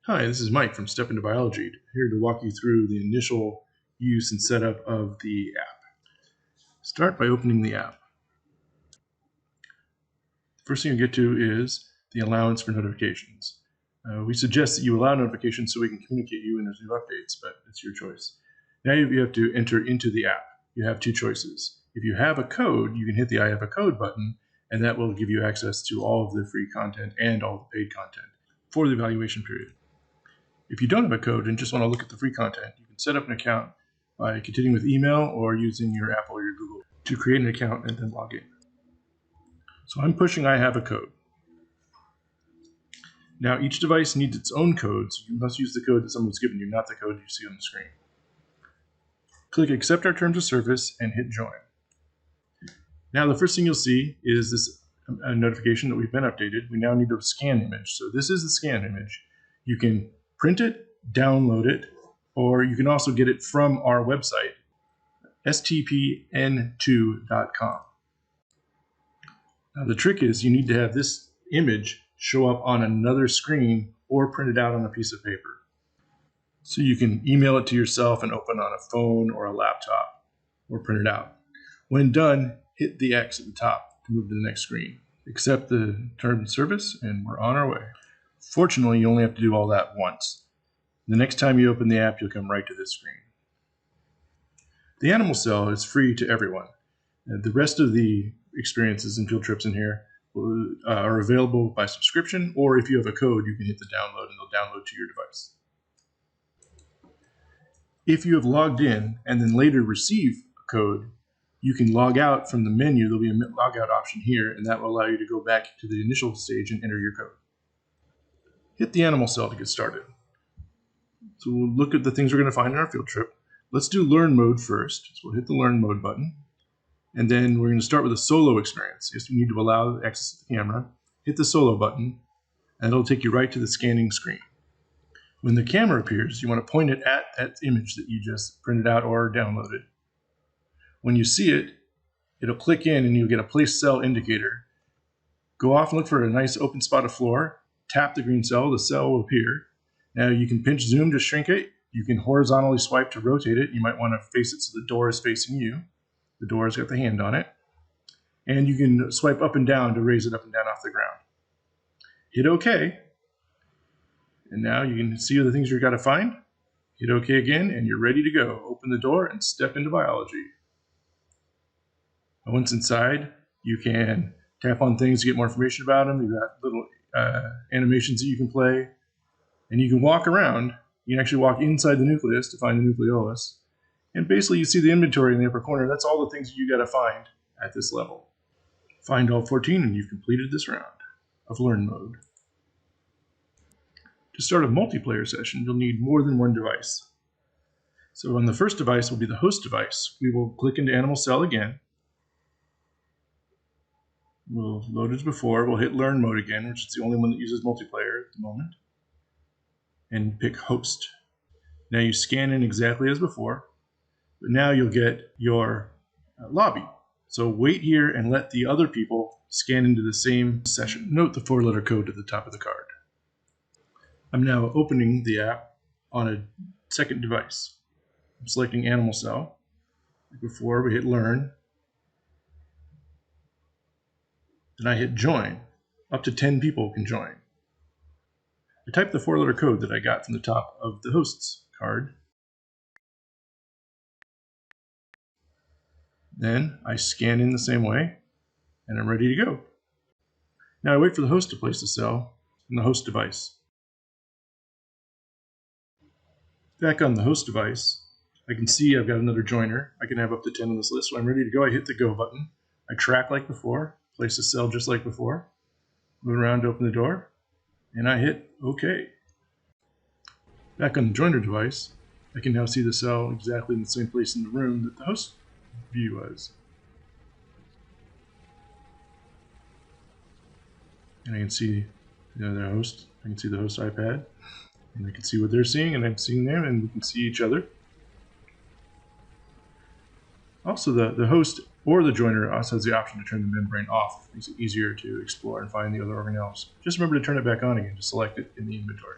Hi, this is Mike from Step Into Biology, here to walk you through the initial use and setup of the app. Start by opening the app. First thing you get to is the allowance for notifications. We suggest that you allow notifications so we can communicate you when there's new updates, but it's your choice. Now you have to enter into the app. You have two choices. If you have a code, you can hit the I have a code button, and that will give you access to all of the free content and all the paid content for the evaluation period. If you don't have a code and just want to look at the free content, you can set up an account by continuing with email or using your Apple or your Google to create an account and then log in. So I'm pushing I have a code. Now each device needs its own code, so you must use the code that someone's given you, not the code you see on the screen. Click Accept Our Terms of Service and hit Join. Now the first thing you'll see is this notification that we've been updated. We now need a scan image. So this is the scan image. You can print it, download it, or you can also get it from our website, stpn2.com. Now the trick is you need to have this image show up on another screen or print it out on a piece of paper. So you can email it to yourself and open on a phone or a laptop or print it out. When done, hit the X at the top to move to the next screen. Accept the terms of service and we're on our way. Fortunately, you only have to do all that once. The next time you open the app, you'll come right to this screen. The animal cell is free to everyone. The rest of the experiences and field trips in here are available by subscription, or if you have a code, you can hit the download and they'll download to your device. If you have logged in and then later receive a code, you can log out from the menu. There'll be a logout option here, and that will allow you to go back to the initial stage and enter your code. Hit the animal cell to get started. So we'll look at the things we're going to find in our field trip. Let's do learn mode first. So we'll hit the learn mode button. And then we're going to start with a solo experience. Yes, we need to allow access to the camera. Hit the solo button, and it'll take you right to the scanning screen. When the camera appears, you want to point it at that image that you just printed out or downloaded. When you see it, it'll click in and you'll get a place cell indicator. Go off and look for a nice open spot of floor. Tap the green cell, the cell will appear. Now you can pinch zoom to shrink it. You can horizontally swipe to rotate it. You might want to face it so the door is facing you. The door's got the hand on it. And you can swipe up and down to raise it up and down off the ground. Hit OK. And now you can see the things you've got to find. Hit OK again, and you're ready to go. Open the door and step into biology. Once inside, you can tap on things to get more information about them. You've got little animations that you can play. And you can walk around. You can actually walk inside the nucleus to find the nucleolus. And basically you see the inventory in the upper corner. That's all the things you got to find at this level. Find all 14 and you've completed this round of learn mode. To start a multiplayer session, you'll need more than one device. So on the first device will be the host device. We will click into Animal Cell again. We'll load as before. We'll hit learn mode again, which is the only one that uses multiplayer at the moment. And pick host. Now you scan in exactly as before, but now you'll get your lobby. So wait here and let the other people scan into the same session. Note the 4-letter code at the top of the card. I'm now opening the app on a second device. I'm selecting Animal Cell. Like before, we hit learn. Then I hit join. Up to 10 people can join. I type the 4-letter code that I got from the top of the host's card. Then I scan in the same way, and I'm ready to go. Now I wait for the host to place the cell in the host device. Back on the host device, I can see I've got another joiner. I can have up to 10 on this list, so I'm ready to go. I hit the go button. I track like before, place the cell just like before, move around to open the door, and I hit OK. Back on the joiner device, I can now see the cell exactly in the same place in the room that the host view was. And I can see the host. I can see the host iPad, and I can see what they're seeing, and I'm seeing them, and we can see each other. Also, the host or the joiner also has the option to turn the membrane off. It makes it easier to explore and find the other organelles. Just remember to turn it back on again to select it in the inventory.